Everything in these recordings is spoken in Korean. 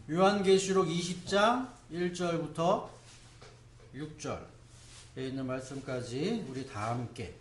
요한계시록 20장 1절부터 6절에 있는 말씀까지 우리 다 함께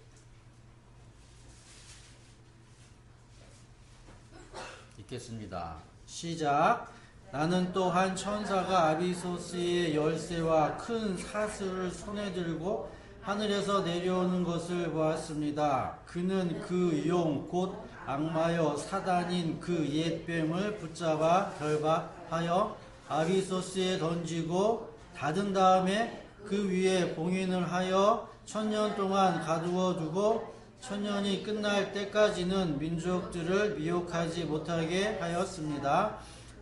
읽겠습니다. 시작. 나는 또 한 천사가 아비소스의 열쇠와 큰 사슬을 손에 들고 하늘에서 내려오는 것을 보았습니다. 그는 그 용 곧 악마여 사단인 그 옛뱀을 붙잡아 결박하여 아비소스에 던지고 닫은 다음에 그 위에 봉인을 하여 1000년 동안 가두어 두고 1000년이 끝날 때까지는 민족들을 미혹하지 못하게 하였습니다.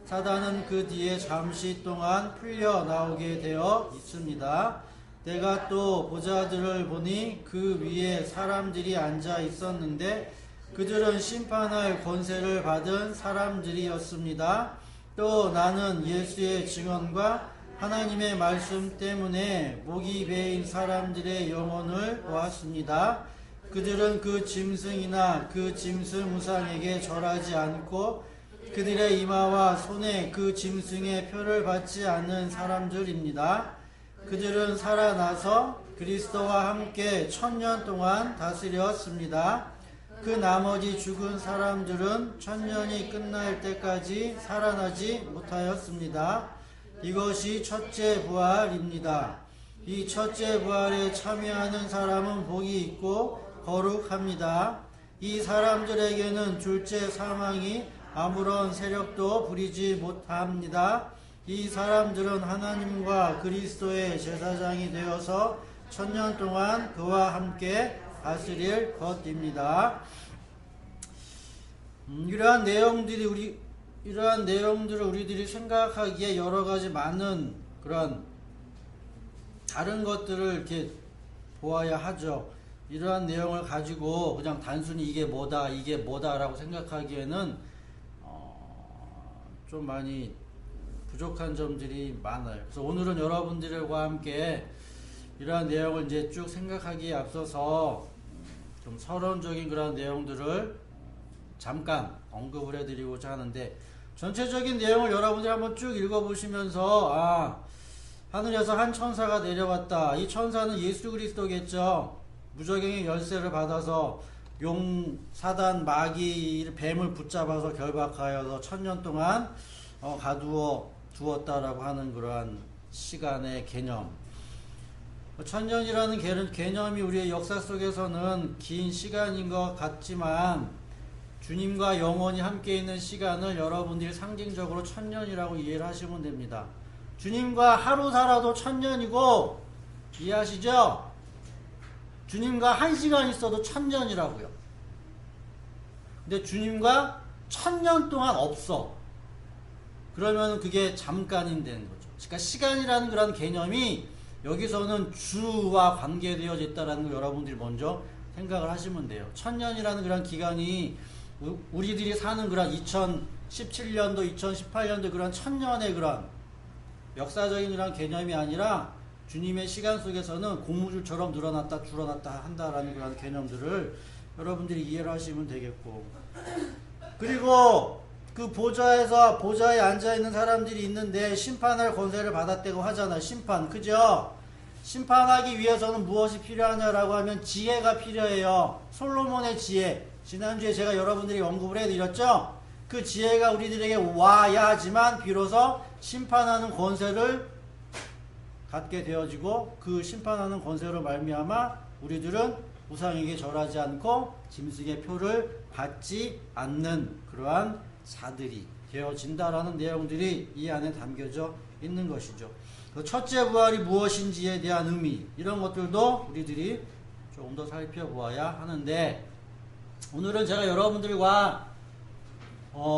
사단은 그 뒤에 잠시 동안 풀려 나오게 되어 있습니다. 내가 또 보좌들을 보니 그 위에 사람들이 앉아 있었는데 그들은 심판할 권세를 받은 사람들이었습니다. 또 나는 예수의 증언과 하나님의 말씀 때문에 목이 베인 사람들의 영혼을 보았습니다. 그들은 그 짐승이나 그 짐승 우상에게 절하지 않고 그들의 이마와 손에 그 짐승의 표를 받지 않는 사람들입니다. 그들은 살아나서 그리스도와 함께 1000년 동안 다스렸습니다. 그 나머지 죽은 사람들은 1000년이 끝날 때까지 살아나지 못하였습니다. 이것이 첫째 부활입니다. 이 첫째 부활에 참여하는 사람은 복이 있고 거룩합니다. 이 사람들에게는 둘째 사망이 아무런 세력도 부리지 못합니다. 이 사람들은 하나님과 그리스도의 제사장이 되어서 1000년 동안 그와 함께 다스릴 것입니다. 이러한 내용들을 우리들이 생각하기에 여러 가지 많은 그런 다른 것들을 이렇게 보아야 하죠. 이러한 내용을 가지고 그냥 단순히 이게 뭐다라고 생각하기에는 좀 많이 부족한 점들이 많아요. 그래서 오늘은 여러분들과 함께 이러한 내용을 이제 쭉 생각하기에 앞서서 좀 서론적인 그런 내용들을 잠깐 언급을 해드리고자 하는데, 전체적인 내용을 여러분들이 한번 쭉 읽어보시면서 하늘에서 한 천사가 내려왔다. 이 천사는 예수 그리스도겠죠. 무저갱의 열쇠를 받아서 용, 사단, 마귀, 뱀을 붙잡아서 결박하여서 1000년 동안 가두어 두었다라고 하는 그러한 시간의 개념. 1000년이라는 개념이 우리의 역사 속에서는 긴 시간인 것 같지만 주님과 영원히 함께 있는 시간을 여러분들이 상징적으로 1000년이라고 이해를 하시면 됩니다. 주님과 하루 살아도 1000년이고, 이해하시죠? 주님과 1시간 있어도 1000년이라고요. 근데 주님과 1000년 동안 없어. 그러면 그게 잠깐인 되는 거죠. 그러니까 시간이라는 그런 개념이 여기서는 주와 관계되어져 있다는 걸 여러분들이 먼저 생각을 하시면 돼요. 1000년이라는 그런 기간이 우리들이 사는 그런 2017년도, 2018년도 그런 1000년의 그런 역사적인 그런 개념이 아니라 주님의 시간 속에서는 고무줄처럼 늘어났다 줄어났다 한다라는 그런 개념들을 여러분들이 이해를 하시면 되겠고, 그리고 그 보좌에 앉아있는 사람들이 있는데 심판할 권세를 받았다고 하잖아요. 심판, 그죠? 심판하기 위해서는 무엇이 필요하냐라고 하면 지혜가 필요해요. 솔로몬의 지혜. 지난주에 제가 여러분들이 언급을 해드렸죠? 그 지혜가 우리들에게 와야지만 비로소 심판하는 권세를 갖게 되어지고, 그 심판하는 권세로 말미암아 우리들은 우상에게 절하지 않고 짐승의 표를 받지 않는 그러한 자들이 되어진다라는 내용들이 이 안에 담겨져 있는 것이죠. 첫째 부활이 무엇인지에 대한 의미, 이런 것들도 우리들이 조금 더 살펴보아야 하는데, 오늘은 제가 여러분들과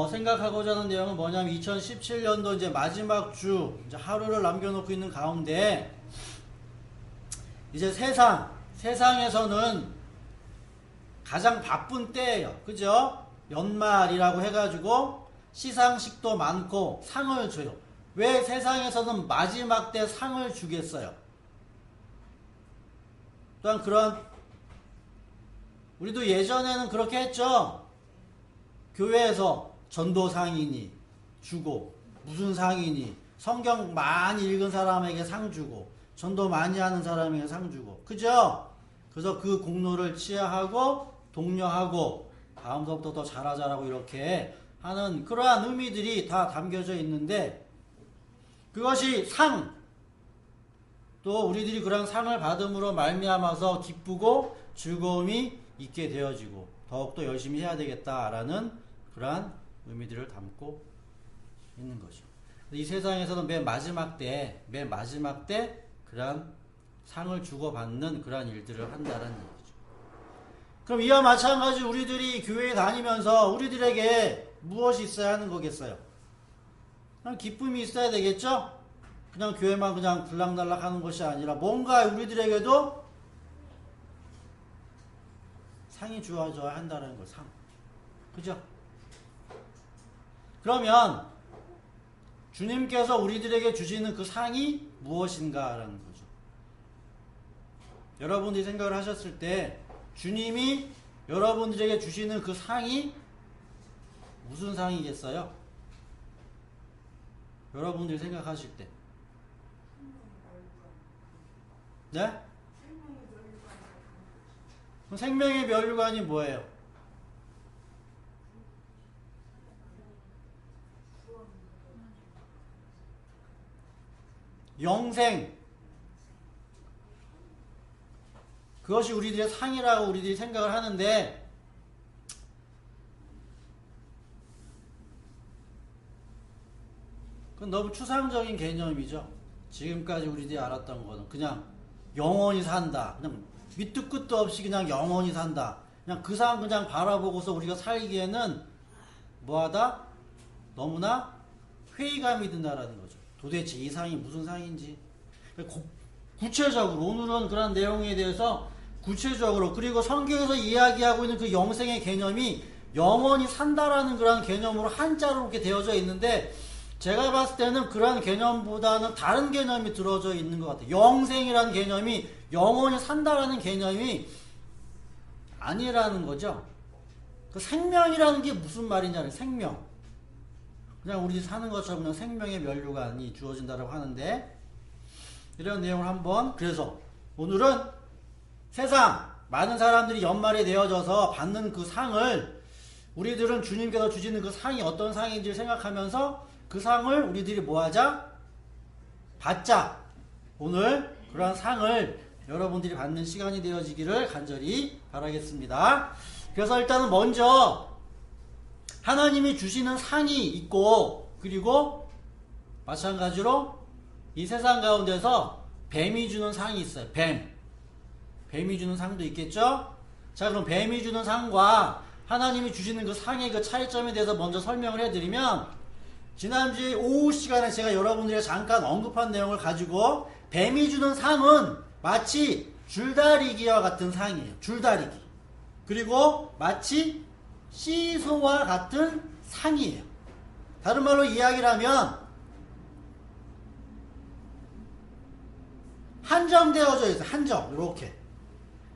생각하고자 하는 내용은 뭐냐면 2017년도 이제 마지막 주 이제 하루를 남겨놓고 있는 가운데 이제 세상에서는 가장 바쁜 때예요. 그죠? 연말이라고 해가지고 시상식도 많고 상을 줘요. 왜 세상에서는 마지막 때 상을 주겠어요? 또한 우리도 예전에는 그렇게 했죠. 교회에서 전도상이니 주고, 무슨 상이니? 성경 많이 읽은 사람에게 상 주고 전도 많이 하는 사람에게 상 주고 그죠? 그래서 그 공로를 치하하고 독려하고 다음서부터 더 잘하자라고 이렇게 하는 그러한 의미들이 다 담겨져 있는데 그것이 상, 또 우리들이 그런 상을 받음으로 말미암아서 기쁘고 즐거움이 있게 되어지고 더욱더 열심히 해야 되겠다라는 그러한 의미들을 담고 있는 거죠. 이 세상에서는 맨 마지막 때 그러한 상을 주고받는 그러한 일들을 한다는 얘기죠. 그럼 이와 마찬가지 우리들이 교회에 다니면서 우리들에게 무엇이 있어야 하는 거겠어요? 그냥 기쁨이 있어야 되겠죠? 그냥 교회만 그냥 들락날락 하는 것이 아니라 뭔가 우리들에게도 상이 주어져야 한다는 거, 상. 그죠? 그러면 주님께서 우리들에게 주시는 그 상이 무엇인가라는 거죠. 여러분들이 생각을 하셨을 때 주님이 여러분들에게 주시는 그 상이 무슨 상이겠어요? 여러분들이 생각하실 때. 네? 그럼 생명의 면류관이 뭐예요? 영생. 그것이 우리들의 상이라고 우리들이 생각을 하는데 그건 너무 추상적인 개념이죠. 지금까지 우리들이 알았던 거는 그냥 영원히 산다. 그냥 밑도 끝도 없이 그냥 영원히 산다. 그냥 그 상 그냥 바라보고서 우리가 살기에는 뭐하다? 너무나 회의감이 든다라는 거죠. 도대체 이 상이 무슨 상인지. 구체적으로 오늘은 그런 내용에 대해서 구체적으로 그리고 성경에서 이야기하고 있는 그 영생의 개념이 영원히 산다라는 그런 개념으로 한자로 이렇게 되어져 있는데 제가 봤을 때는 그런 개념보다는 다른 개념이 들어져 있는 것 같아요. 영생이라는 개념이 영원히 산다라는 개념이 아니라는 거죠. 그 생명이라는 게 무슨 말이냐면 생명. 그냥 우리 사는 것처럼 그냥 생명의 면류관이 주어진다고 하는데 이런 내용을 한번 그래서 오늘은 세상 많은 사람들이 연말에 되어져서 받는 그 상을 우리들은 주님께서 주시는 그 상이 어떤 상인지 생각하면서 그 상을 우리들이 뭐하자? 받자. 오늘 그러한 상을 여러분들이 받는 시간이 되어지기를 간절히 바라겠습니다. 그래서 일단은 먼저 하나님이 주시는 상이 있고 그리고 마찬가지로 이 세상 가운데서 뱀이 주는 상이 있어요. 뱀이 주는 상도 있겠죠? 자, 그럼 뱀이 주는 상과 하나님이 주시는 그 상의 그 차이점에 대해서 먼저 설명을 해드리면 지난주에 오후 시간에 제가 여러분들에게 잠깐 언급한 내용을 가지고 뱀이 주는 상은 마치 줄다리기와 같은 상이에요. 줄다리기. 그리고 마치 시소와 같은 상이에요. 다른 말로 이야기를 하면 한정되어져 있어요. 한정. 이렇게.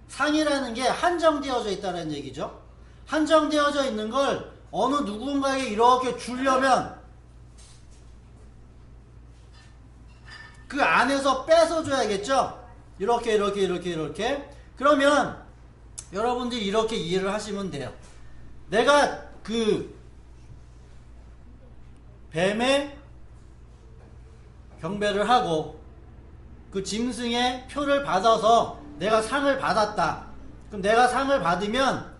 상이라는 게 한정되어져 있다는 얘기죠. 한정되어져 있는 걸 어느 누군가에게 이렇게 주려면 그 안에서 뺏어줘야겠죠? 이렇게. 그러면 여러분들이 이렇게 이해를 하시면 돼요. 내가 그 뱀의 경배를 하고 그 짐승의 표를 받아서 내가 상을 받았다. 그럼 내가 상을 받으면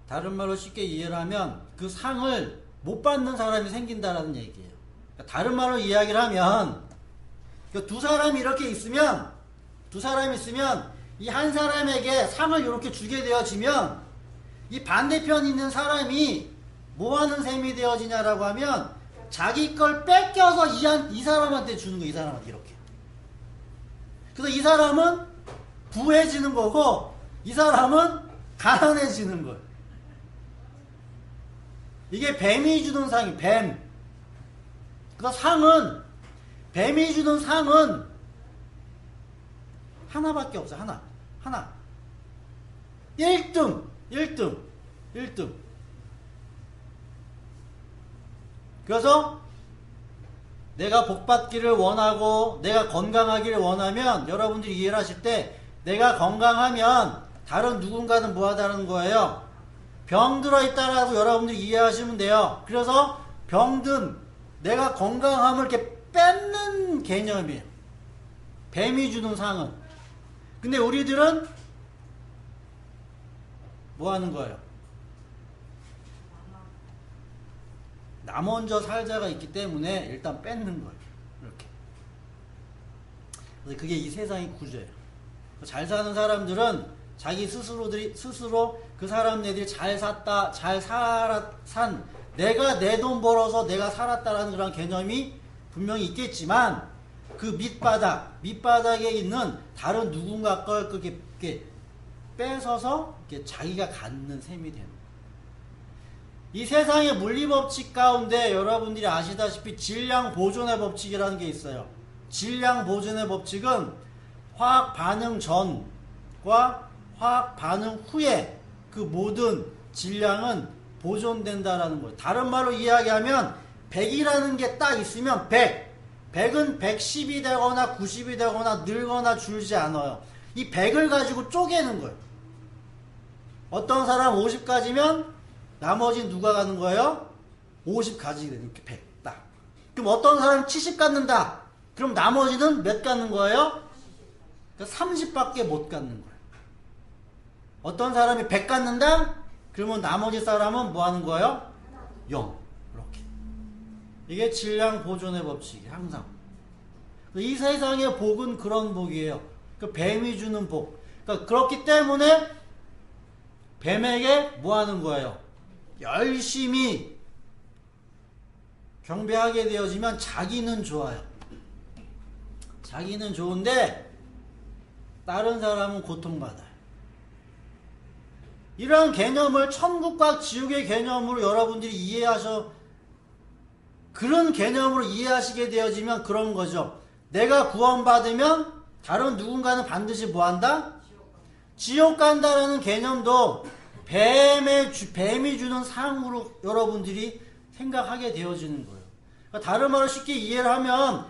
다른 말로 쉽게 이해를 하면 그 상을 못 받는 사람이 생긴다라는 얘기예요. 다른 말로 이야기를 하면 두 사람이 이렇게 있으면 이 한 사람에게 상을 이렇게 주게 되어지면 이 반대편 있는 사람이 뭐 하는 셈이 되어지냐라고 하면 자기 걸 뺏겨서 이 사람한테 주는 거예요. 이 사람한테 이렇게. 그래서 이 사람은 부해지는 거고 이 사람은 가난해지는 거예요. 이게 뱀이 주는 상이 뱀. 그래서 상은 뱀이 주는 상은 하나밖에 없어요. 하나. 1등. 그래서 내가 복받기를 원하고 내가 건강하기를 원하면 여러분들이 이해를 하실 때 내가 건강하면 다른 누군가는 뭐하다는 거예요? 병들어 있다라고 여러분들이 이해하시면 돼요. 그래서 병든 내가 건강함을 이렇게 뺏는 개념이에요. 뱀이 주는 상은. 근데 우리들은 뭐 하는 거예요? 나 먼저 살자가 있기 때문에 일단 뺏는 거예요. 이렇게. 그래서 그게 이 세상의 구조예요. 잘 사는 사람들은 자기 스스로 그 사람네들이 잘 산, 내가 내 돈 벌어서 내가 살았다라는 그런 개념이 분명히 있겠지만 그 밑바닥에 있는 다른 누군가 걸 그렇게 뺏어서 이렇게 자기가 갖는 셈이 되는 거예요. 이 세상의 물리법칙 가운데 여러분들이 아시다시피 질량보존의 법칙이라는 게 있어요. 질량보존의 법칙은 화학 반응 전과 화학 반응 후에 그 모든 질량은 보존된다라는 거예요. 다른 말로 이야기하면 100이라는 게 딱 있으면 100은 110이 되거나 90이 되거나 늘거나 줄지 않아요. 이 100을 가지고 쪼개는 거예요. 어떤 사람 50가지면 나머지 누가 가는 거예요? 50 가지게 되는 이렇게 100 딱. 그럼 어떤 사람이 70 갖는다. 그럼 나머지는 몇 갖는 거예요? 그러니까 30밖에 못 갖는 거예요. 어떤 사람이 100 갖는다? 그러면 나머지 사람은 뭐 하는 거예요? 0. 이렇게. 이게 질량 보존의 법칙이에요. 항상. 이 세상의 복은 그런 복이에요. 그 뱀이 주는 복. 그러니까 그렇기 때문에 뱀에게 뭐 하는 거예요? 열심히 경배하게 되어지면 자기는 좋아요. 자기는 좋은데 다른 사람은 고통받아요. 이러한 개념을 천국과 지옥의 개념으로 여러분들이 그런 개념으로 이해하시게 되어지면 그런 거죠. 내가 구원받으면 다른 누군가는 반드시 뭐한다? 지옥 간다라는 개념도 뱀이 주는 상으로 여러분들이 생각하게 되어지는 거예요. 그러니까 다른 말로 쉽게 이해를 하면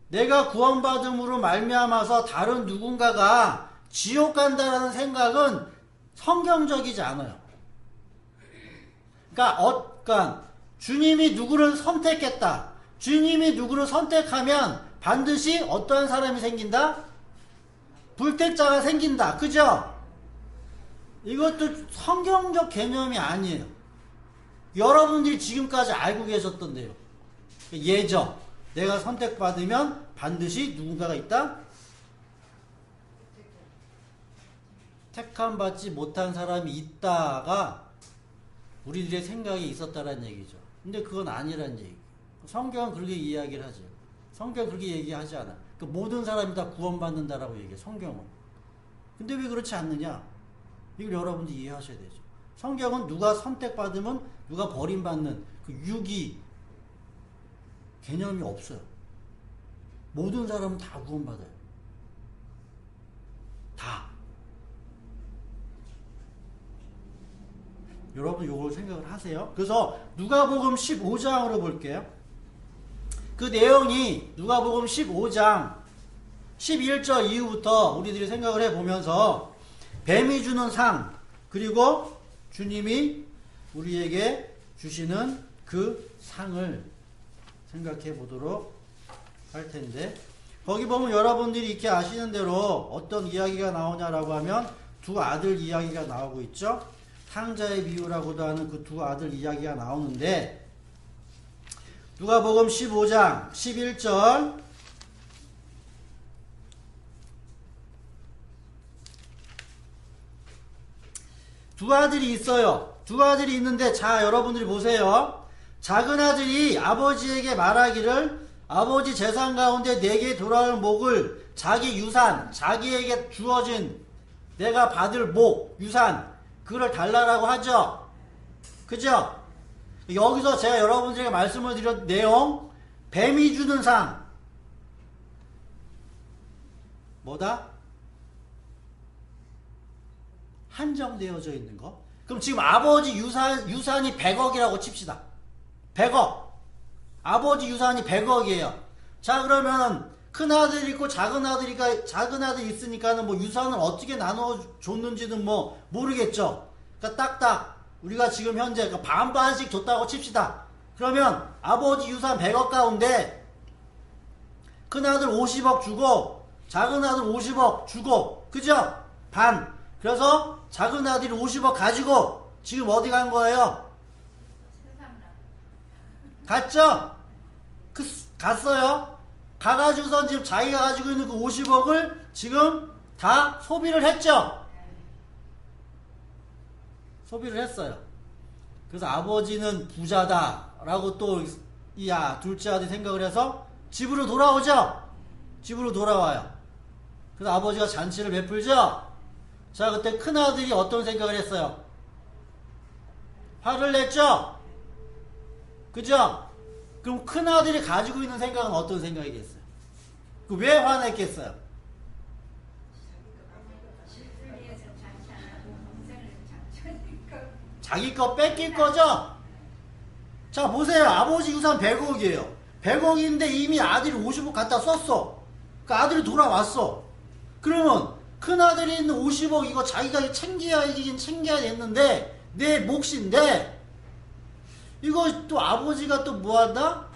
내가 구원받음으로 말미암아서 다른 누군가가 지옥 간다라는 생각은 성경적이지 않아요. 그러니까 주님이 누구를 선택했다. 주님이 누구를 선택하면 반드시 어떠한 사람이 생긴다? 불택자가 생긴다. 그죠? 이것도 성경적 개념이 아니에요. 여러분들이 지금까지 알고 계셨던데요. 예정. 내가 선택받으면 반드시 누군가가 있다? 택함받지 못한 사람이 있다가 우리들의 생각이 있었다라는 얘기죠. 근데 그건 아니라는 얘기. 성경은 그렇게 이야기를 하죠. 성경은 그렇게 얘기하지 않아. 그러니까 모든 사람이 다 구원받는다라고 얘기해. 성경은. 근데 왜 그렇지 않느냐? 이걸 여러분들이 이해하셔야 되죠. 성경은 누가 선택받으면 누가 버림받는 그 유기 개념이 없어요. 모든 사람은 다 구원받아요. 다. 여러분 요걸 생각을 하세요. 그래서 누가복음 15장으로 볼게요. 그 내용이 누가복음 15장 11절 이후부터 우리들이 생각을 해보면서 뱀이 주는 상 그리고 주님이 우리에게 주시는 그 상을 생각해 보도록 할 텐데 거기 보면 여러분들이 이렇게 아시는 대로 어떤 이야기가 나오냐라고 하면 두 아들 이야기가 나오고 있죠. 탕자의 비유라고도 하는 그 두 아들 이야기가 나오는데 누가복음 15장 11절 두 아들이 있어요. 두 아들이 있는데 자 여러분들이 보세요. 작은 아들이 아버지에게 말하기를 아버지 재산 가운데 내게 돌아올 목을 자기 유산 자기에게 주어진 내가 받을 목 유산 그걸 달라라고 하죠. 그죠? 여기서 제가 여러분들에게 말씀을 드린 내용 뱀이 주는 상 뭐다? 한정되어져 있는 거. 그럼 지금 아버지 유산이 100억이라고 칩시다. 100억. 아버지 유산이 100억이에요. 자, 그러면 큰아들 있고 작은 아들 있으니까는 뭐 유산을 어떻게 나눠줬는지는 뭐 모르겠죠. 그러니까 딱딱 우리가 지금 현재 반반씩 줬다고 칩시다. 그러면 아버지 유산 100억 가운데 큰아들 50억 주고 작은 아들 50억 주고, 그죠? 반. 그래서 작은 아들이 50억 가지고 지금 어디 간 거예요? 갔죠? 갔어요. 가가지고선 지금 자기가 가지고 있는 그 50억을 지금 다 소비를 했죠? 소비를 했어요. 그래서 아버지는 부자다 라고 또 둘째 아들이 생각을 해서 집으로 돌아오죠? 집으로 돌아와요. 그래서 아버지가 잔치를 베풀죠? 자, 그때 큰아들이 어떤 생각을 했어요? 화를 냈죠? 그죠? 그럼 큰아들이 가지고 있는 생각은 어떤 생각이겠어요? 왜 화냈겠어요? 자기 거 뺏길 거죠? 자, 보세요. 아버지 유산 100억이에요. 100억인데 이미 아들이 50억 갖다 썼어. 그 아들이 돌아왔어. 그러면 큰아들이 있는 50억 이거 자기가 챙겨야긴 챙겨야 됐는데 내 몫인데 이거 또 아버지가 또 뭐한다?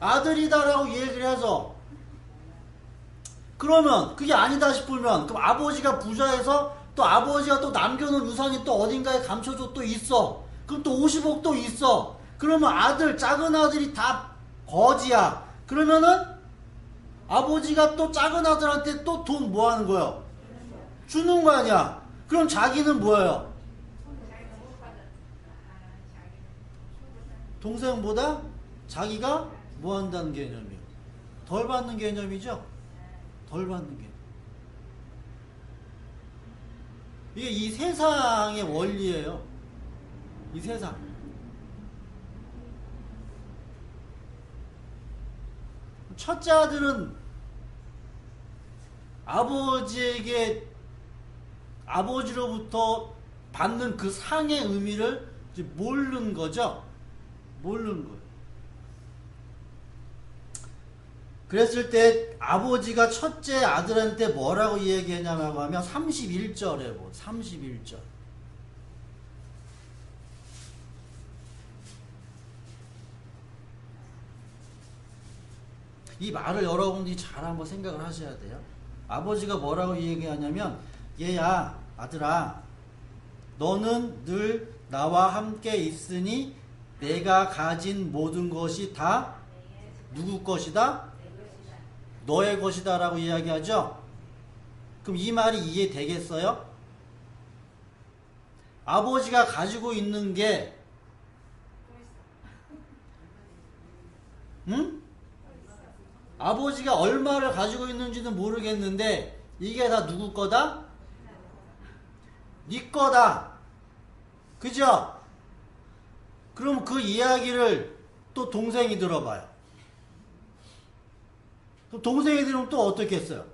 아들이다라고 얘기를 해서 그러면 그게 아니다 싶으면 그럼 아버지가 부자에서 또 아버지가 또 남겨놓은 유산이 또 어딘가에 감춰져 또 있어. 그럼 또 50억 또 있어. 그러면 작은 아들이 다 거지야. 그러면은 아버지가 또 작은 아들한테 또 돈 뭐 하는 거예요? 주는 거 아니야. 그럼 자기는 뭐예요? 동생보다 자기가 뭐 한다는 개념이에요? 덜 받는 개념이죠? 덜 받는 개념. 이게 이 세상의 원리예요. 이 세상. 첫째 아들은 아버지로부터 받는 그 상의 의미를 이제 모르는 거죠. 모르는 거예요. 그랬을 때 아버지가 첫째 아들한테 뭐라고 얘기했냐고 하면 31절에 31절. 이 말을 여러분들이 잘 한번 생각을 하셔야 돼요. 아버지가 뭐라고 얘기하냐면 얘야 아들아 너는 늘 나와 함께 있으니 내가 가진 모든 것이 다 누구 것이다? 너의 것이다 라고 이야기하죠. 그럼 이 말이 이해되겠어요? 아버지가 가지고 있는 게 응? 아버지가 얼마를 가지고 있는지는 모르겠는데 이게 다 누구 거다? 네 거다. 그죠? 그럼 그 이야기를 또 동생이 들어봐요. 그럼 동생이 들으면 또 어떻게 했어요?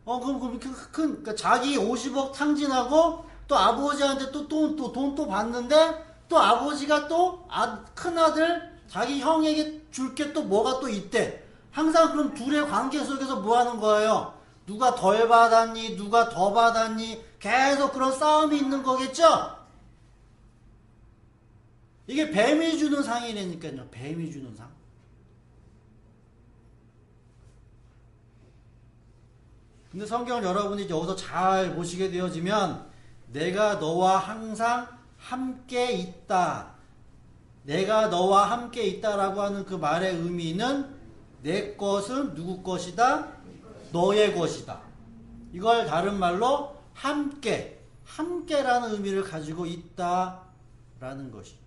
그럼 그러니까 자기 50억 탕진하고 또 아버지한테 또 돈 또 받는데 또 아버지가 또 큰아들 자기 형에게 줄 게 또 뭐가 또 있대. 항상 그럼 둘의 관계 속에서 뭐 하는 거예요? 누가 덜 받았니? 누가 더 받았니? 계속 그런 싸움이 있는 거겠죠? 이게 뱀이 주는 상이라니까요. 뱀이 주는 상. 근데 성경을 여러분이 여기서 잘 보시게 되어지면 내가 너와 항상 함께 있다. 내가 너와 함께 있다라고 하는 그 말의 의미는 내 것은 누구 것이다? 너의 것이다. 이걸 다른 말로 함께라는 의미를 가지고 있다라는 것이죠.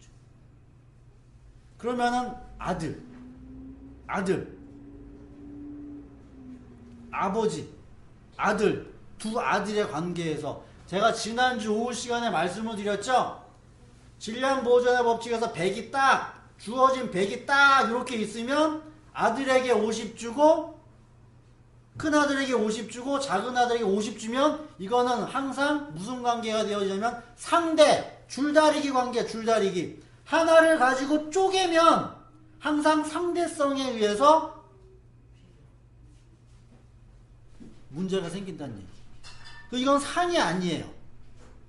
그러면은 아들, 아버지, 아들, 두 아들의 관계에서 제가 지난주 오후 시간에 말씀을 드렸죠? 질량보존의 법칙에서 100이 딱 주어진 100이 딱 이렇게 있으면 아들에게 50 주고 큰아들에게 50 주고 작은아들에게 50 주면 이거는 항상 무슨 관계가 되어지냐면 상대, 줄다리기 관계, 줄다리기. 하나를 가지고 쪼개면 항상 상대성에 의해서 문제가 생긴다는 얘기. 이건 상이 아니에요.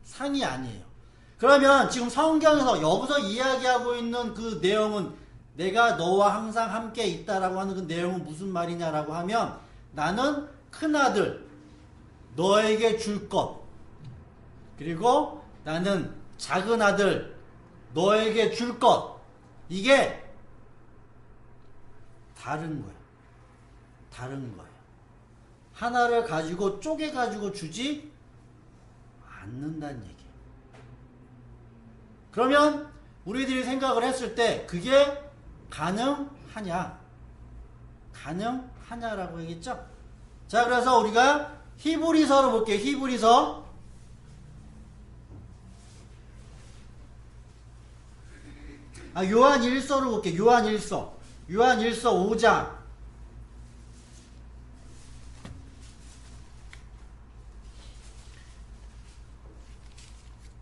상이 아니에요. 그러면 지금 성경에서 여기서 이야기하고 있는 그 내용은 내가 너와 항상 함께 있다라고 하는 그 내용은 무슨 말이냐라고 하면 나는 큰아들 너에게 줄 것, 그리고 나는 작은 아들 너에게 줄 것, 이게 다른 거예요. 다른 거예요. 하나를 가지고 쪼개가지고 주지 않는다는 얘기예요. 그러면 우리들이 생각을 했을 때 그게 가능하냐? 가능하냐라고 얘기했죠? 자, 그래서 우리가 히브리서로 볼게요. 히브리서. 요한 1서로 볼게요. 요한 1서. 요한 1서 5장.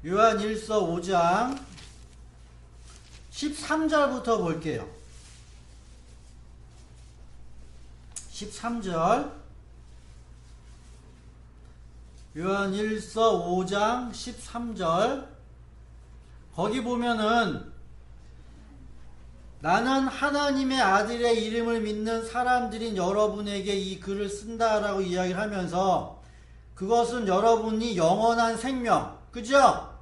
요한 1서 5장 13절부터 볼게요. 13절. 요한 1서 5장 13절. 거기 보면은 나는 하나님의 아들의 이름을 믿는 사람들인 여러분에게 이 글을 쓴다라고 이야기를 하면서 그것은 여러분이 영원한 생명, 그죠?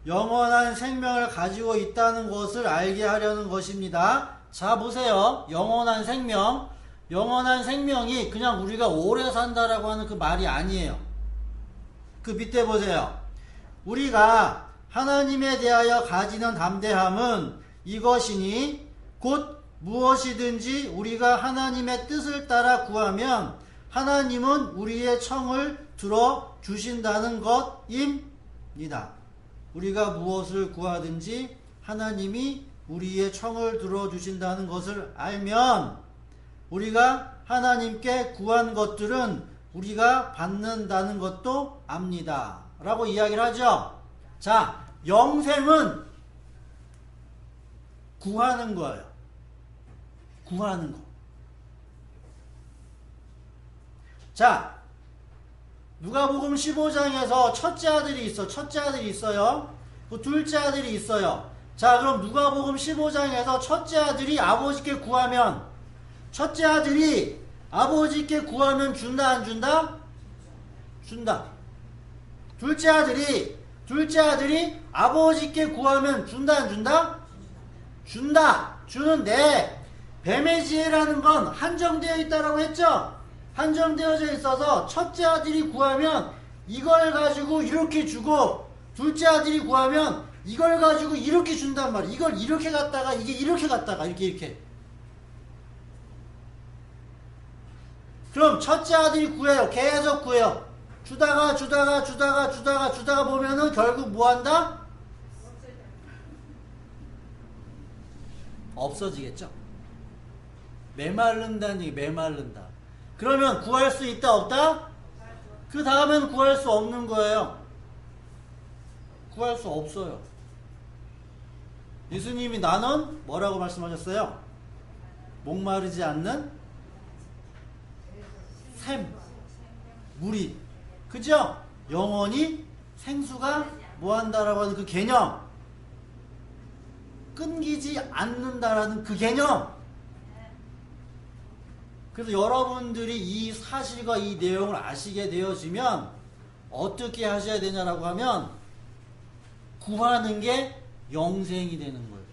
영원한 생명을 가지고 있다는 것을 알게 하려는 것입니다. 자, 보세요. 영원한 생명. 영원한 생명이 그냥 우리가 오래 산다라고 하는 그 말이 아니에요. 그 밑에 보세요. 우리가 하나님에 대하여 가지는 담대함은 이것이니 곧 무엇이든지 우리가 하나님의 뜻을 따라 구하면 하나님은 우리의 청을 들어 주신다는 것입니다. 우리가 무엇을 구하든지 하나님이 우리의 청을 들어주신다는 것을 알면 우리가 하나님께 구한 것들은 우리가 받는다는 것도 압니다. 라고 이야기를 하죠. 자, 영생은 구하는 거예요. 구하는 거. 자, 누가복음 15장에서 첫째 아들이 있어. 첫째 아들이 있어요. 둘째 아들이 있어요. 자, 그럼 누가복음 15장에서 첫째 아들이 아버지께 구하면 첫째 아들이 아버지께 구하면 준다 안 준다? 준다. 둘째 아들이 아버지께 구하면 준다 안 준다? 준다. 주는데 뱀의 지혜라는 건 한정되어 있다라고 했죠? 한정되어져 있어서 첫째 아들이 구하면 이걸 가지고 이렇게 주고 둘째 아들이 구하면 이걸 가지고 이렇게 준단 말이에요. 이걸 이렇게 갔다가 이게 이렇게 갔다가 이렇게. 그럼 첫째 아들이 구해요. 계속 구해요. 주다가 보면은 결국 뭐 한다? 없어지겠죠. 메마른다는 얘기, 메마른다. 그러면 구할 수 있다 없다? 그 다음엔 구할 수 없는 거예요. 구할 수 없어요. 예수님이 나는 뭐라고 말씀하셨어요? 목마르지 않는 샘, 물이, 그죠? 영원히 생수가 뭐한다라고 하는 그 개념, 끊기지 않는다라는 그 개념. 그래서 여러분들이 이 사실과 이 내용을 아시게 되어지면 어떻게 하셔야 되냐라고 하면 구하는 게 영생이 되는 거예요.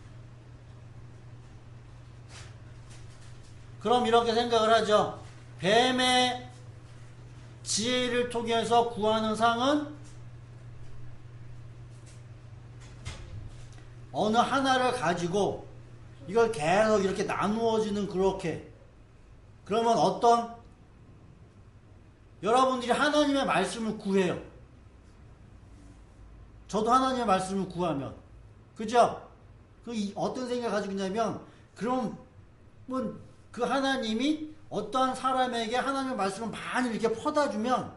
그럼 이렇게 생각을 하죠. 뱀의 지혜를 통해서 구하는 상은 어느 하나를 가지고 이걸 계속 이렇게 나누어지는 그렇게. 그러면 어떤 여러분들이 하나님의 말씀을 구해요. 저도 하나님의 말씀을 구하면, 그죠? 어떤 생각을 가지고 있냐면, 그럼 그 하나님이 어떠한 사람에게 하나님의 말씀을 많이 이렇게 퍼다 주면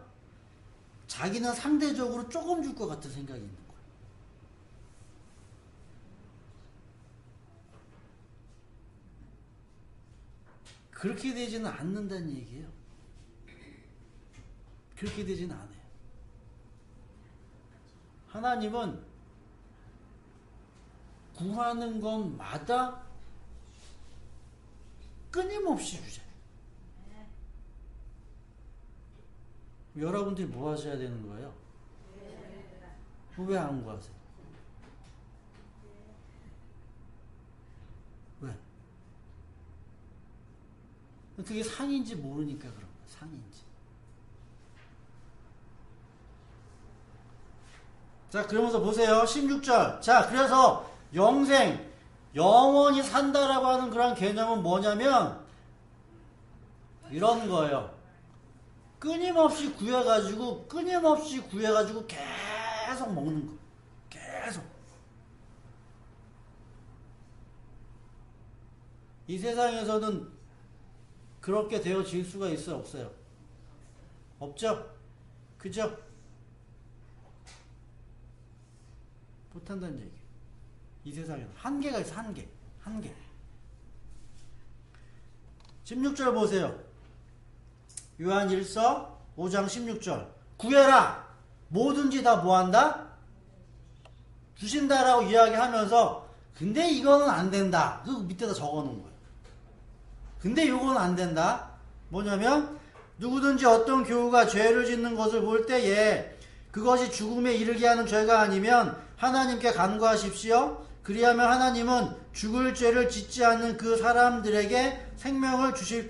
자기는 상대적으로 조금 줄 것 같은 생각이 있는 거예요. 그렇게 되지는 않는다는 얘기예요. 그렇게 되지는 않아요. 하나님은 구하는 것마다 끊임없이 주잖아요. 여러분들이 뭐 하셔야 되는 거예요? 왜 안 구하세요? 왜? 그게 상인지 모르니까 그런 거예요. 상인지. 자, 그러면서 보세요. 16절. 자, 그래서 영생, 영원히 산다라고 하는 그런 개념은 뭐냐면 이런 거예요. 끊임없이 구해가지고 계속 먹는 거. 계속. 이 세상에서는 그렇게 되어질 수가 있어요? 없어요? 없죠? 그죠? 못한다는 얘기예요. 이 세상에는 한계가 있어. 한계. 16절 보세요. 요한 1서 5장 16절. 구해라. 뭐든지 다 뭐한다? 주신다라고 이야기하면서 근데 이거는 안 된다. 그 밑에다 적어놓은 거예요. 근데 요거는 안 된다. 뭐냐면 누구든지 어떤 교우가 죄를 짓는 것을 볼 때에 그것이 죽음에 이르게 하는 죄가 아니면 하나님께 간구하십시오. 그리하면 하나님은 죽을 죄를 짓지 않는 그 사람들에게 생명을 주실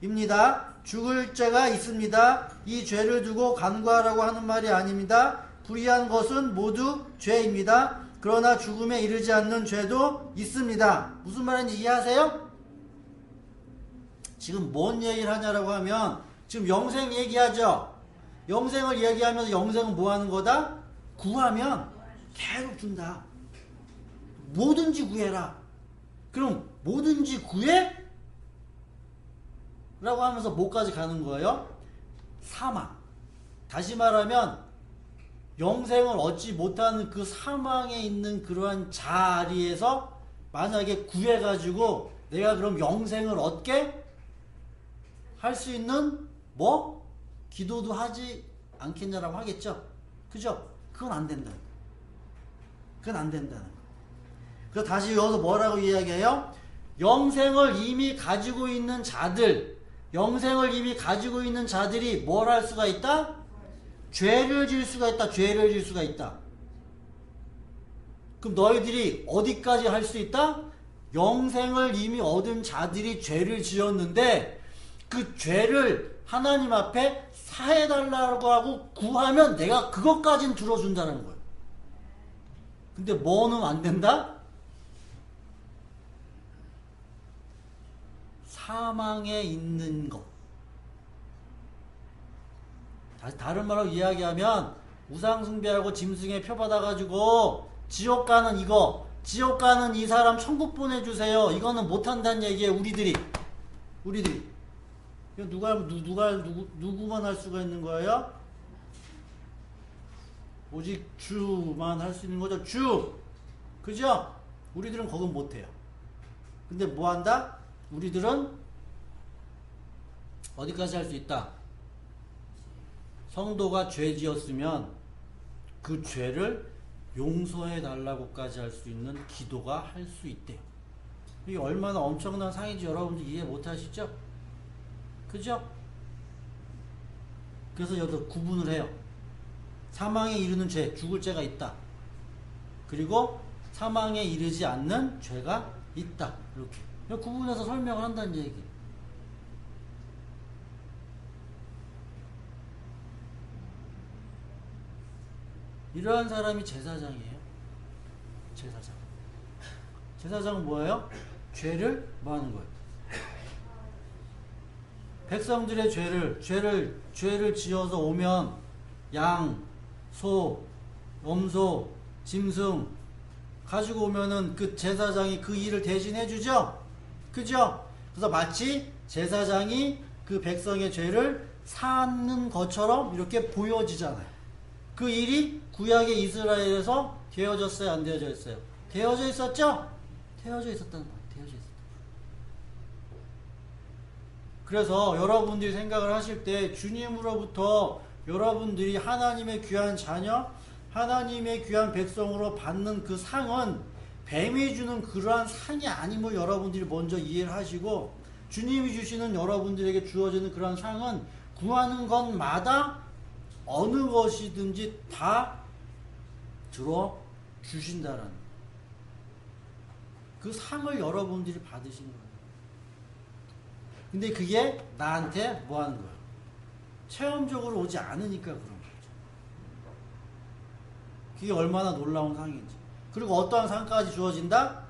것입니다. 죽을 죄가 있습니다. 이 죄를 두고 간구하라고 하는 말이 아닙니다. 불의한 것은 모두 죄입니다. 그러나 죽음에 이르지 않는 죄도 있습니다. 무슨 말인지 이해하세요? 지금 뭔 얘기를 하냐라고 하면 지금 영생 얘기하죠. 영생을 얘기하면서 영생은 뭐 하는 거다? 구하면 계속 준다. 뭐든지 구해라. 그럼 뭐든지 구해? 라고 하면서 뭐까지 가는 거예요? 사망. 다시 말하면 영생을 얻지 못하는 그 사망에 있는 그러한 자리에서 만약에 구해가지고 내가 그럼 영생을 얻게 할 수 있는 뭐? 기도도 하지 않겠냐라고 하겠죠? 그죠? 그건 안 된다. 그건 안 된다는 거. 그래서 다시 여기서 뭐라고 이야기해요? 영생을 이미 가지고 있는 자들, 영생을 이미 가지고 있는 자들이 뭘 할 수가 있다? 죄를 지을 수가 있다. 죄를 지을 수가 있다. 그럼 너희들이 어디까지 할 수 있다? 영생을 이미 얻은 자들이 죄를 지었는데 그 죄를 하나님 앞에 사해달라고 하고 구하면 내가 그것까진 들어준다는 거예요. 근데 뭐는 안 된다? 사망에 있는 것. 다른 말로 이야기하면 우상숭배하고 짐승에 표받아가지고 지옥 가는 이거, 지옥 가는 이 사람 천국 보내주세요. 이거는 못한다는 얘기예요. 우리들이. 누구만 할 수가 있는 거예요? 오직 주만 할 수 있는 거죠. 주. 그죠? 우리들은 거긴 못해요. 근데 뭐 한다? 우리들은 어디까지 할 수 있다? 성도가 죄 지었으면 그 죄를 용서해 달라고까지 할 수 있는 기도가 할 수 있대요. 이게 얼마나 엄청난 상인지 여러분들 이해 못 하시죠? 그죠? 그래서 여기서 구분을 해요. 사망에 이르는 죄, 죽을 죄가 있다. 그리고 사망에 이르지 않는 죄가 있다. 이렇게 구분해서 설명을 한다는 얘기. 이러한 사람이 제사장이에요. 제사장. 제사장은 뭐예요? 죄를 뭐 하는 거예요? 백성들의 죄를 지어서 오면 양, 소, 염소, 짐승 가지고 오면은 그 제사장이 그 일을 대신해 주죠? 그죠? 그래서 마치 제사장이 그 백성의 죄를 사는 것처럼 이렇게 보여지잖아요. 그 일이 구약의 이스라엘에서 되어졌어요? 안 되어져 있어요? 되어져 있었죠? 되어져 있었다는 거예요. 되어져 있었다. 그래서 여러분들이 생각을 하실 때 주님으로부터 여러분들이 하나님의 귀한 자녀, 하나님의 귀한 백성으로 받는 그 상은 뱀이 주는 그러한 상이 아님을 여러분들이 먼저 이해를 하시고, 주님이 주시는 여러분들에게 주어지는 그러한 상은 구하는 것마다 어느 것이든지 다 들어 주신다는 그 상을 여러분들이 받으시는 거예요. 근데 그게 나한테 뭐 하는 거야? 체험적으로 오지 않으니까 그런 거죠. 그게 얼마나 놀라운 상인지. 그리고 어떠한 상까지 주어진다?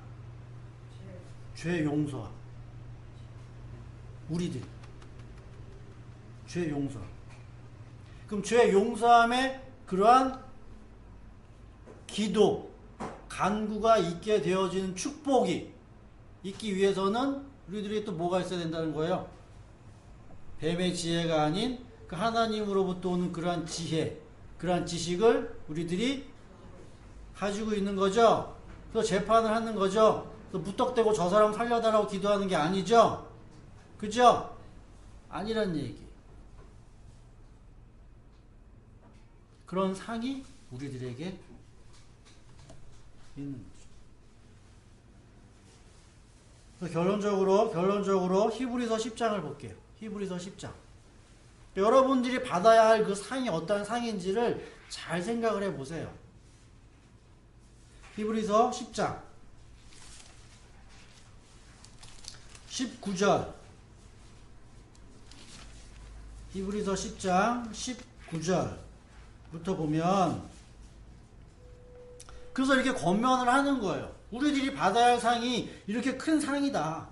죄 용서. 우리들 죄 용서. 그럼 죄 용서함에 그러한 기도, 간구가 있게 되어지는 축복이 있기 위해서는 우리들이 또 뭐가 있어야 된다는 거예요? 뱀의 지혜가 아닌 그 하나님으로부터 오는 그러한 지혜, 그러한 지식을 우리들이 가지고 있는 거죠. 그래서 재판을 하는 거죠. 그래서 무턱대고 저 사람 살려달라고 기도하는 게 아니죠. 그죠? 아니란 얘기. 그런 상이 우리들에게 있는 거죠. 그래서 결론적으로 히브리서 10장을 볼게요. 히브리서 10장. 여러분들이 받아야 할 그 상이 어떠한 상인지를 잘 생각을 해보세요. 히브리서 10장 19절. 히브리서 10장 19절부터 보면, 그래서 이렇게 권면을 하는 거예요. 우리들이 받아야 할 상이 이렇게 큰 상이다.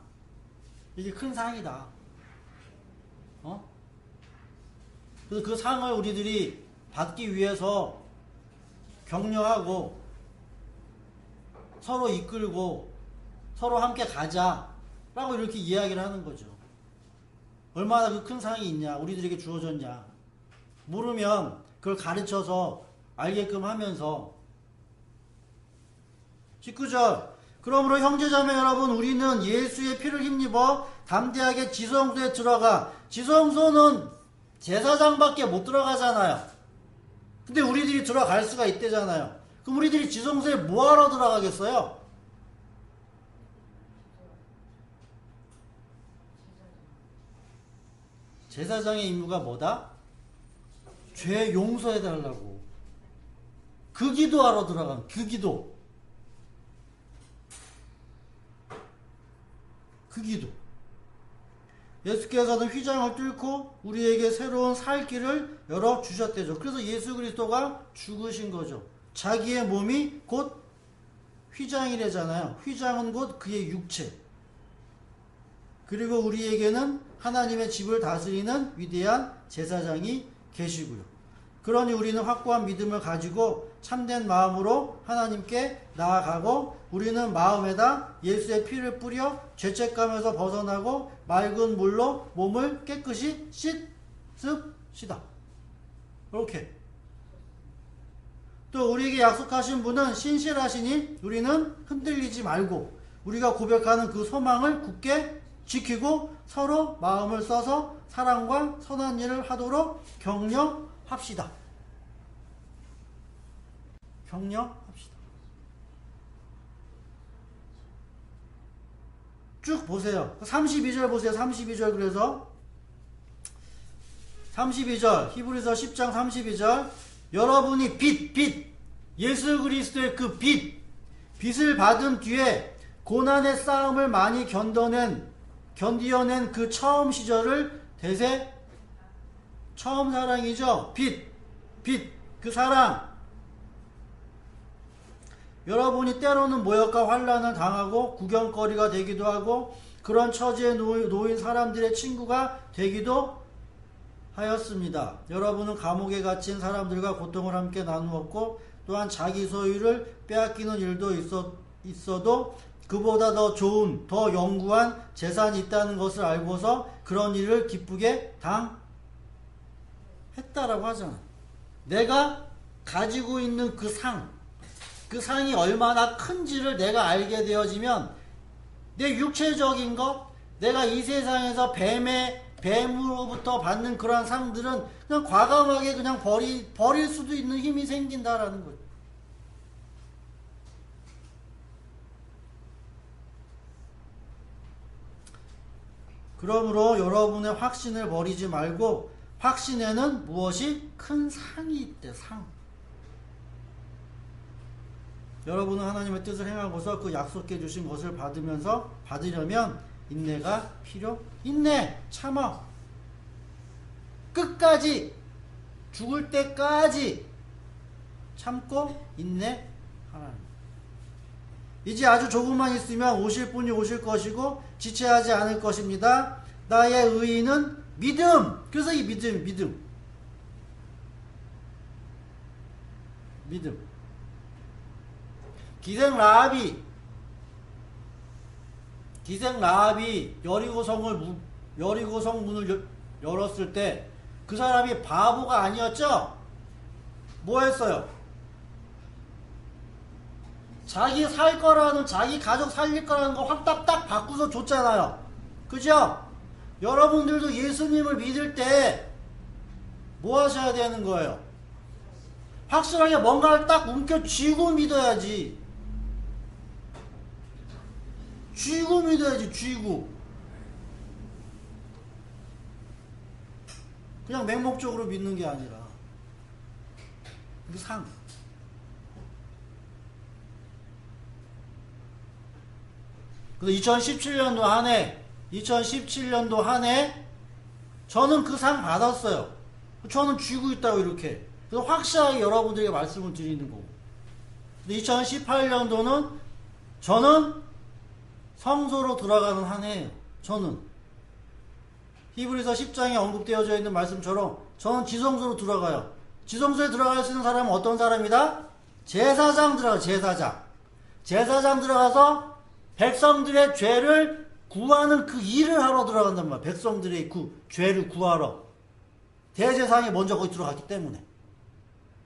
이게 큰 상이다. 그래서 그 상을 우리들이 받기 위해서 격려하고 서로 이끌고 서로 함께 가자라고 이렇게 이야기를 하는 거죠. 얼마나 그 큰 상이 있냐, 우리들에게 주어졌냐. 모르면 그걸 가르쳐서 알게끔 하면서. 19절. 그러므로 형제자매 여러분, 우리는 예수의 피를 힘입어 담대하게 지성소에 들어가. 지성소는 제사장밖에 못 들어가잖아요. 근데 우리들이 들어갈 수가 있대잖아요. 그럼 우리들이 지성소에 뭐하러 들어가겠어요? 제사장의 임무가 뭐다? 죄 용서해달라고. 그 기도하러 들어간, 그 기도. 그 기도. 예수께서는 휘장을 뚫고 우리에게 새로운 살 길을 열어주셨대죠. 그래서 예수 그리스도가 죽으신 거죠. 자기의 몸이 곧 휘장이래잖아요. 휘장은 곧 그의 육체. 그리고 우리에게는 하나님의 집을 다스리는 위대한 제사장이 계시고요. 그러니 우리는 확고한 믿음을 가지고 참된 마음으로 하나님께 나아가고, 우리는 마음에다 예수의 피를 뿌려 죄책감에서 벗어나고 맑은 물로 몸을 깨끗이 씻읍시다. 이렇게. 또 우리에게 약속하신 분은 신실하시니 우리는 흔들리지 말고 우리가 고백하는 그 소망을 굳게 지키고 서로 마음을 써서 사랑과 선한 일을 하도록 격려합시다. 격려합시다. 쭉 보세요. 32절 보세요. 32절. 그래서 32절 히브리서 10장 32절. 여러분이 빛 예수 그리스도의 그 빛을 받은 뒤에 고난의 싸움을 많이 견디어낸 그 처음 시절을 처음 사랑이죠. 빛 그 사랑. 여러분이 때로는 모욕과 환난을 당하고 구경거리가 되기도 하고 그런 처지에 놓인 사람들의 친구가 되기도 하였습니다. 여러분은 감옥에 갇힌 사람들과 고통을 함께 나누었고, 또한 자기 소유를 빼앗기는 일도 있어도 그보다 더 좋은, 더 영구한 재산이 있다는 것을 알고서 그런 일을 기쁘게 당했다라고 하잖아. 내가 가지고 있는 그 상이 얼마나 큰지를 내가 알게 되어지면 내 육체적인 것, 내가 이 세상에서 뱀의 뱀으로부터 받는 그러한 상들은 그냥 과감하게 그냥 버릴 수도 있는 힘이 생긴다라는 거죠. 그러므로 여러분의 확신을 버리지 말고 확신에는 무엇이? 큰 상이 있대. 상. 여러분은 하나님의 뜻을 행하고서 그 약속해 주신 것을 받으려면 인내가 필요? 인내! 참아! 끝까지 죽을 때까지 참고 인내하라. 이제 아주 조금만 있으면 오실 분이 오실 것이고 지체하지 않을 것입니다. 나의 의인은 믿음. 그래서 이 믿음. 기생 라합이 여리고성 문을 열었을 때 그 사람이 바보가 아니었죠? 뭐 했어요? 자기 가족 살릴 거라는 거 확 딱 바꾸서 줬잖아요. 그죠? 여러분들도 예수님을 믿을 때 뭐 하셔야 되는 거예요? 확실하게 뭔가를 딱 움켜쥐고 믿어야지. 쥐고. 그냥 맹목적으로 믿는 게 아니라. 그 상. 그래서 2017년도 한 해, 저는 그 상 받았어요. 저는 쥐고 있다고 이렇게. 그래서 확실하게 여러분들에게 말씀을 드리는 거고. 2018년도는 저는 성소로 들어가는 한 해예요. 저는. 히브리서 10장에 언급되어져 있는 말씀처럼 저는 지성소로 들어가요. 지성소에 들어갈 수 있는 사람은 어떤 사람이다? 제사장 들어가요. 제사장 들어가서 백성들의 죄를 구하는 그 일을 하러 들어간단 말이야. 백성들의 죄를 구하러. 대제사장이 먼저 거기 들어갔기 때문에.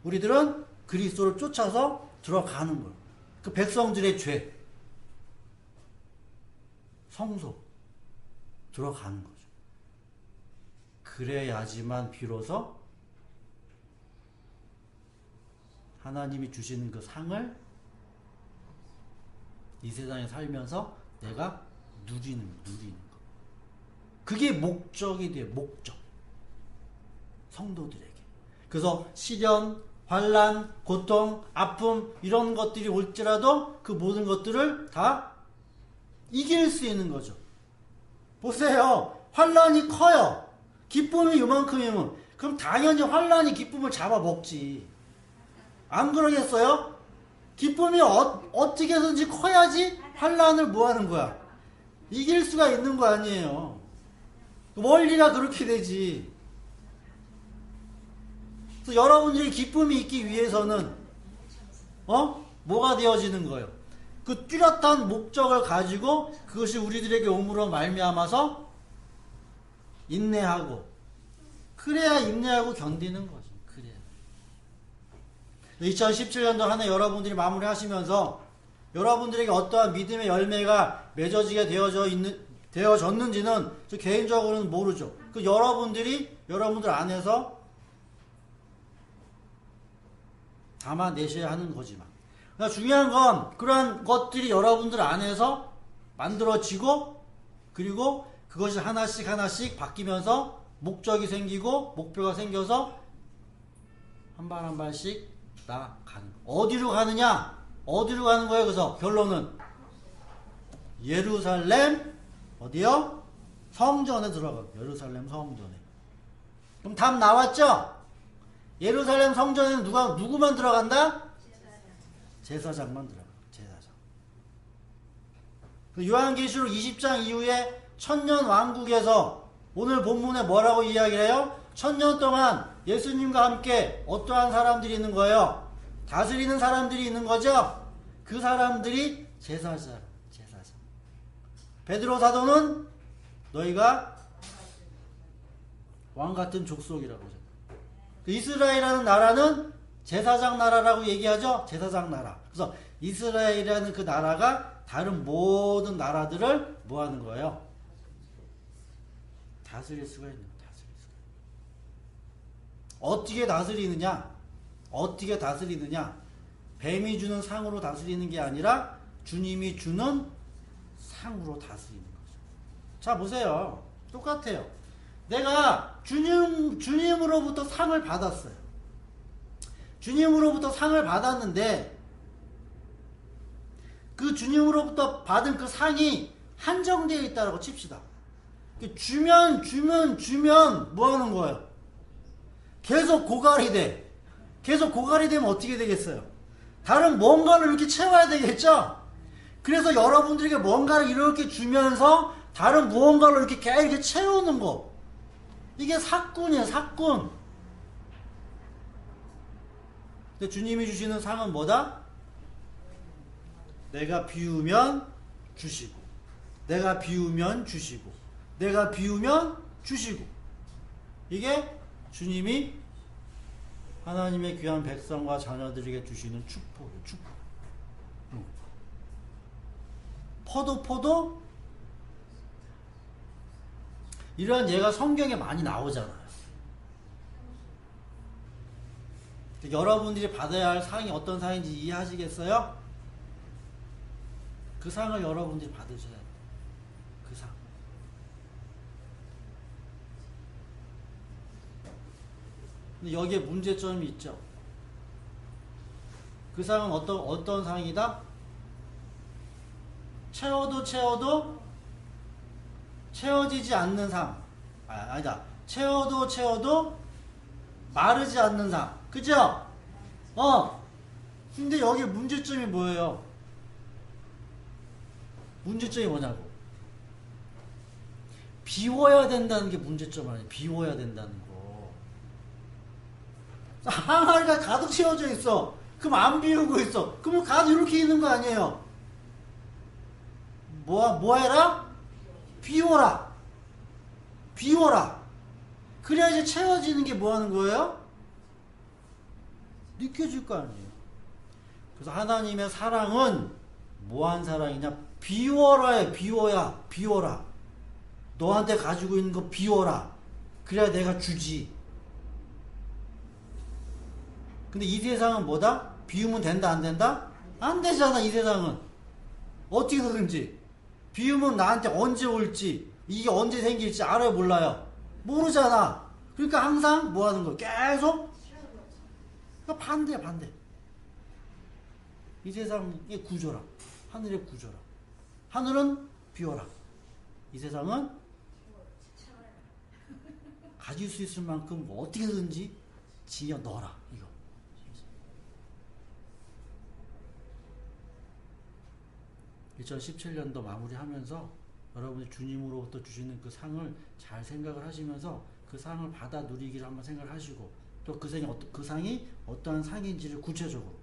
우리들은 그리스도를 쫓아서 들어가는 거예요. 그 백성들의 죄. 성소. 들어가는 거죠. 그래야지만 비로소 하나님이 주시는 그 상을 이 세상에 살면서 내가 누리는 거. 그게 목적이 돼요. 목적. 성도들에게. 그래서 시련, 환난, 고통, 아픔 이런 것들이 올지라도 그 모든 것들을 다 이길 수 있는 거죠. 보세요. 환난이 커요. 기쁨이 이만큼이면 그럼 당연히 환난이 기쁨을 잡아먹지. 안 그러겠어요? 기쁨이 어떻게든지 커야지 환난을 뭐 하는 거야? 이길 수가 있는 거 아니에요. 원리가 그렇게 되지. 그래서 여러분들이 기쁨이 있기 위해서는 뭐가 되어지는 거예요? 그 뚜렷한 목적을 가지고 그것이 우리들에게 옴으로 말미암아서 인내하고, 그래야 인내하고 견디는 거죠. 그래야. 2017년도 한 해 여러분들이 마무리하시면서 여러분들에게 어떠한 믿음의 열매가 맺어지게 되어졌는지는 저 개인적으로는 모르죠. 그 여러분들 안에서 담아내셔야 하는 거지만. 그러니까 중요한 건 그러한 것들이 여러분들 안에서 만들어지고, 그리고 그것이 하나씩 바뀌면서 목적이 생기고 목표가 생겨서 한 발 한 발씩 나가는 거. 어디로 가느냐? 어디로 가는 거예요? 그래서 결론은 예루살렘 어디요? 성전에 들어가요. 예루살렘 성전에. 그럼 답 나왔죠? 예루살렘 성전에는 누구만 들어간다? 제사장만 들어가요. 제사장. 요한계시록 20장 이후에 천년 왕국에서 오늘 본문에 뭐라고 이야기를 해요? 천년 동안 예수님과 함께 어떠한 사람들이 있는 거예요? 다스리는 사람들이 있는 거죠? 그 사람들이 제사장. 베드로 사도는 너희가 왕같은 족속이라고 하죠. 이스라엘이라는 나라는 제사장 나라라고 얘기하죠? 제사장 나라. 그래서 이스라엘이라는 그 나라가 다른 모든 나라들을 뭐 하는 거예요? 다스릴 수가 있는 거예요. 다스릴 수가. 어떻게 다스리느냐? 어떻게 다스리느냐? 뱀이 주는 상으로 다스리는 게 아니라 주님이 주는 상으로 다스리는 거죠. 자, 보세요. 똑같아요. 내가 주님으로부터 상을 받았어요. 주님으로부터 상을 받았는데 그 주님으로부터 받은 그 상이 한정되어 있다고 칩시다. 주면 뭐 하는 거예요? 계속 고갈이 돼. 계속 고갈이 되면 어떻게 되겠어요? 다른 뭔가를 이렇게 채워야 되겠죠? 그래서 여러분들에게 뭔가를 이렇게 주면서 다른 무언가를 이렇게 채우는 거. 이게 사꾼이에요, 사꾼. 근데 주님이 주시는 상은 뭐다? 내가 비우면 주시고, 내가 비우면 주시고, 내가 비우면 주시고. 이게 주님이 하나님의 귀한 백성과 자녀들에게 주시는 축복이에요, 축복. 포도 이런 예가 성경에 많이 나오잖아요. 여러분들이 받아야 할 상이 어떤 상인지 이해하시겠어요? 그 상을 여러분들이 받으셔야 돼요. 그 상. 근데 여기에 문제점이 있죠. 그 상은 어떤 상이다? 채워도 채워지지 않는 상. 아니다. 채워도 마르지 않는 상. 그죠? 근데 여기 문제점이 뭐예요? 문제점이 뭐냐고. 비워야 된다는 게 문제점 아니에요. 비워야 된다는 거. 항아리가 가득 채워져 있어. 그럼 안 비우고 있어. 그러면 가득 이렇게 있는 거 아니에요? 뭐 해라? 비워라. 비워라. 그래야 이제 채워지는 게 뭐 하는 거예요? 느껴질 거 아니에요. 그래서 하나님의 사랑은 뭐한 사랑이냐? 비워라에 비워라. 너한테 가지고 있는 거 비워라. 그래야 내가 주지. 근데 이 세상은 뭐다? 비우면 된다, 안 된다? 안 되잖아, 이 세상은. 어떻게든지. 비우면 나한테 언제 올지, 이게 언제 생길지 알아요, 몰라요? 모르잖아. 그러니까 항상 뭐 하는 거야? 계속? 그러니까 반대. 이 세상의 구조라. 하늘의 구조라. 하늘은 비워라. 이 세상은 가질 수 있을 만큼 어떻게든지 지어 넣어라. 이거. 2017년도 마무리하면서 여러분이 주님으로부터 주시는 그 상을 잘 생각을 하시면서 그 상을 받아 누리기를 한번 생각을 하시고, 또 그 상이 어떠한 상인지를 구체적으로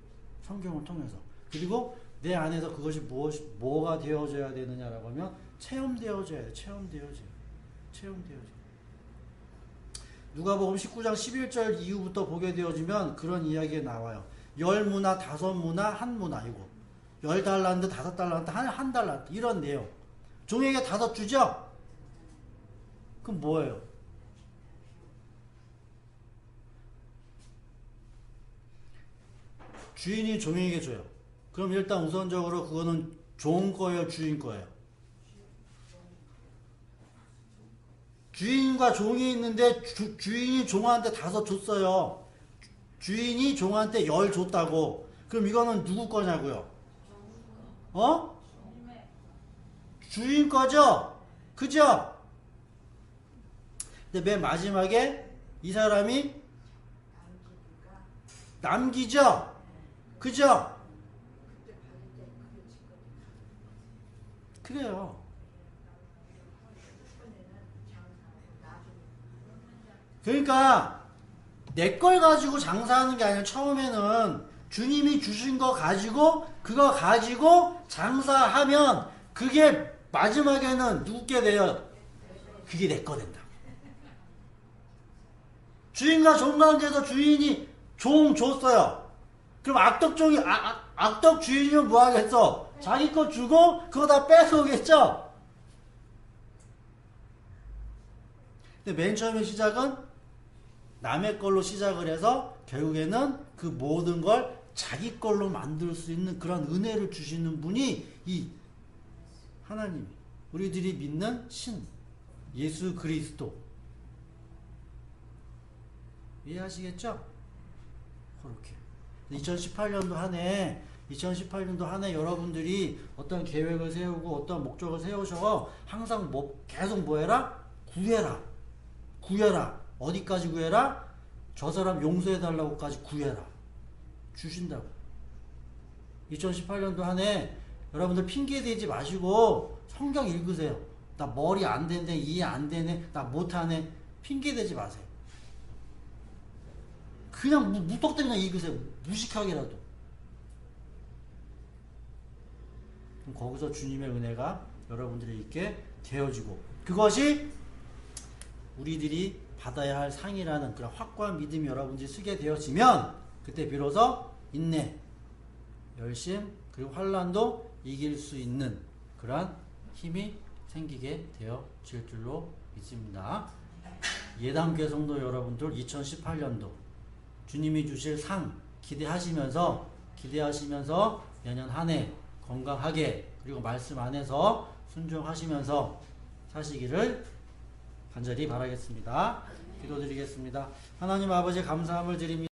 성경을 통해서, 그리고 내 안에서 그것이 뭐가 되어져야 되느냐라고 하면 체험되어져야 돼. 체험되어져요. 누가복음 19장 11절 이후부터 보게 되어지면 그런 이야기가 나와요. 10문화, 5문화, 1문화, 이거 10달란트, 5달란트, 1달란트, 이런 내용. 종에게 5 주죠? 그럼 뭐예요? 주인이 종에게 줘요. 그럼 일단 우선적으로 그거는 종 거예요, 주인 거예요? 주인과 종이 있는데 주인이 종한테 5 줬어요. 주인이 종한테 10 줬다고. 그럼 이거는 누구 거냐고요? 주인 거죠? 그죠? 근데 맨 마지막에 이 사람이 남기죠? 그죠? 그래요. 그러니까 내 걸 가지고 장사하는 게 아니라 처음에는 주님이 주신 거 가지고 그거 가지고 장사하면 그게 마지막에는 누구게 돼요? 그게 내 거 된다. 주인과 종 관계에서 주인이 종 줬어요. 그럼 악덕 주인이면 뭐 하겠어? 자기 거 주고 그거 다 뺏어오겠죠? 근데 맨 처음에 시작은 남의 걸로 시작을 해서 결국에는 그 모든 걸 자기 걸로 만들 수 있는 그런 은혜를 주시는 분이 이 하나님, 우리들이 믿는 신 예수 그리스도. 이해하시겠죠? 그렇게 2018년도 한 해 여러분들이 어떤 계획을 세우고 어떤 목적을 세우셔 항상 계속 뭐 해라? 구해라. 어디까지 구해라? 저 사람 용서해달라고까지 구해라. 주신다고. 2018년도 한 해 여러분들 핑계 대지 마시고 성경 읽으세요. 나 머리 안 되네, 이해 안 되네, 나 못하네. 핑계 대지 마세요. 그냥 무턱대고 그냥 읽으세요. 무식하게라도. 그럼 거기서 주님의 은혜가 여러분들이 있게 되어지고, 그것이 우리들이 받아야 할 상이라는 그런 확고한 믿음이 여러분들이 쓰게 되어지면 그때 비로소 인내, 열심, 그리고 환난도 이길 수 있는 그러한 힘이 생기게 되어질 줄로 믿습니다. 예담교회 성도 여러분들 2018년도 주님이 주실 상 기대하시면서 내년 한 해 건강하게 그리고 말씀 안에서 순종하시면서 사시기를 간절히 바라겠습니다. 기도드리겠습니다. 하나님 아버지 감사함을 드립니다.